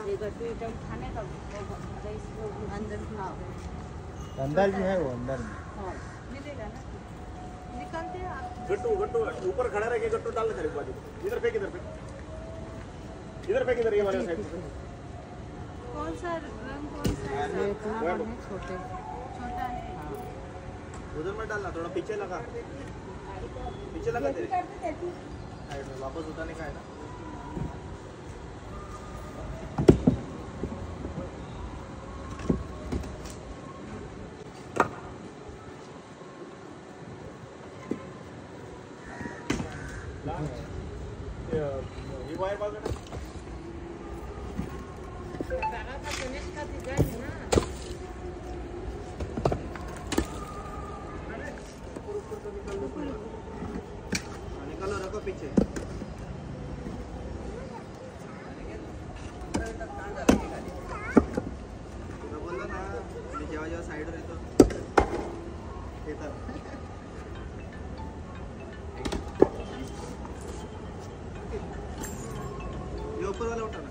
ये गट्टू एकदम खाने का अंदर अंदर भी है वो अंदर में। हाँ मिलेगा ना, निकालते हैं आप। गट्टू गट्टू ऊपर खड़ा रह के गट्टू डालना खरीद बाजू इधर फेंक इधर फेंक इधर फेंक इधर ये वाले साइड कौन सा रंग कौन सा है? छोटे छोटा है। उधर में डालना, थोड़ा पीछे लगा तेरे साइड में, वापस उतारने का है ना। ये वायर बाल का गणेश का डिजाइन है ना। निकालो, रखो पीछे। बोललो ना जेव्हा जेव्हा साईडवर येतो येतात ये ऊपर वाला उठाना।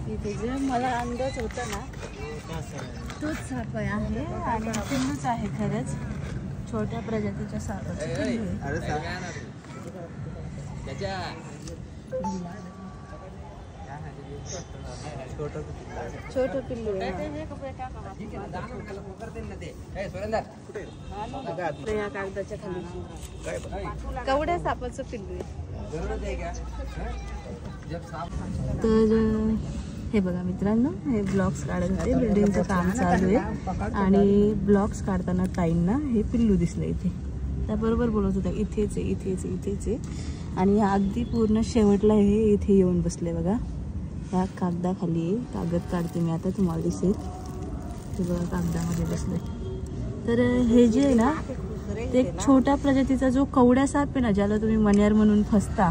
इथे जे मला अंदाज होता ना तोच साप आहे आणि पिल्लूच आहे खरंच, छोट्या प्रजातीच्या सापाचं पिल्लू आहे. छोटं पिल्लू आहे. या कागदाच्या खाली कवड्या सापाचं पिल्लू आहे. तर हे बघा मित्रांनो, हे ब्लॉक्स काढत होते, बिल्डिंगचं काम चालू आहे आणि ब्लॉक्स काढताना ताईंना हे पिल्लू दिसलं इथे. त्याबरोबर बोलत होत्या इथेच आहे इथेच इथेच आहे आणि अगदी पूर्ण शेवटला हे इथे येऊन बसले बघा. ह्या कागदाखाली आहे, कागद काढते मी आता, तुम्हाला दिसेल ते बघा कागदामध्ये बसले. तर हे जे आहे ना ते छोट्या प्रजातीचा जो कवड्या साप आहे ना, ज्याला तुम्ही मण्यार म्हणून फसता,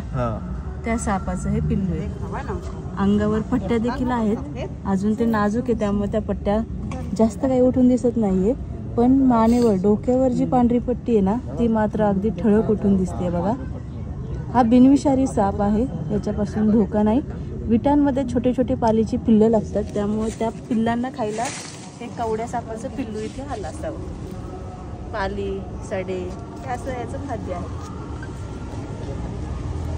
त्या सापाचं हे पिल्लू आहे. अंगावर पट्ट्या देखील आहेत, अजून ते नाजूक आहे त्यामुळे त्या पट्ट्या जास्त काही उठून दिसत नाहीये, पण मानेवर डोक्यावर जी पांढरी पट्टी आहे ना ती मात्र अगदी ठळक उठून दिसते बघा. हा बिनविषारी साप आहे, याच्यापासून धोका नाही. विटांमध्ये छोटे छोटे पालीची पिल्लं लागतात, त्यामुळे त्या पिल्लांना खायला हे कवड्या सापाचं पिल्लू इथे आलं असावं. पाली सडे हे असं याचं खाद्य आहे.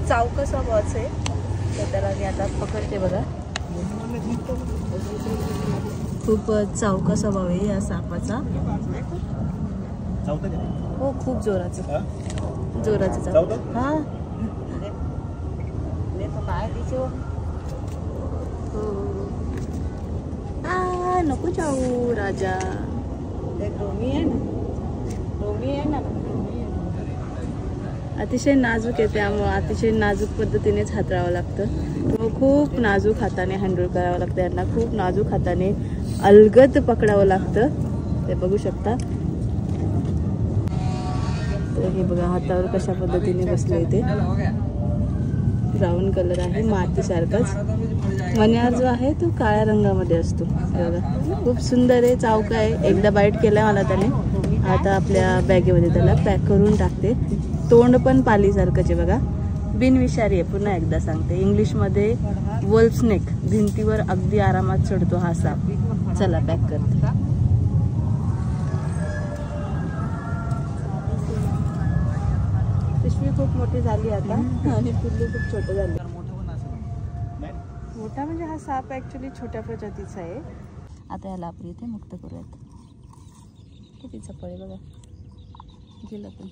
चावकं स्वभावाचं आहे, तर त्याला मी आता पकडते बघा. खूप चावका स्वभाव आहे या सापाचा. हो खूप जोराचं चावतं. हा नको चावू राजा. अतिशय नाजूक आहे, त्यामुळे अतिशय नाजूक पद्धतीनेच हाताळावं लागतं. खूप नाजूक हाताने हँडल करावं लागतं यांना, खूप नाजूक हाताने अलगद पकडावं लागतं. ते बघू शकता. तर हे बघा हातावर कशा पद्धतीने बसले ते. ब्राऊन कलर आहे, मातीसारखाच. मण्यार जो आहे तो काळ्या रंगामध्ये असतो. बघा खूप सुंदर आहे, चावका आहे. एकदा बाईट केला मला त्याने, आता आपल्या बॅगेमध्ये त्याला पॅक करून टाकते. तोंड पण पालीसारखंच आहे बघा, बिनविषारी आहे. पुन्हा एकदा सांगते, इंग्लिशमध्ये वोल्फ स्नेक. भिंतीवर अगदी आरामात चढतो हा साप. चला पॅक करते. पिशवी खूप मोठी झाली आता आणि पिल्लू खूप छोटं झालं. मोठा म्हणजे हा साप ॲक्च्युली छोट्या प्रजातीचा आहे. आता याला आपण इथे मुक्त करूयात. किती चपळ आहे बघा, गेलं पण.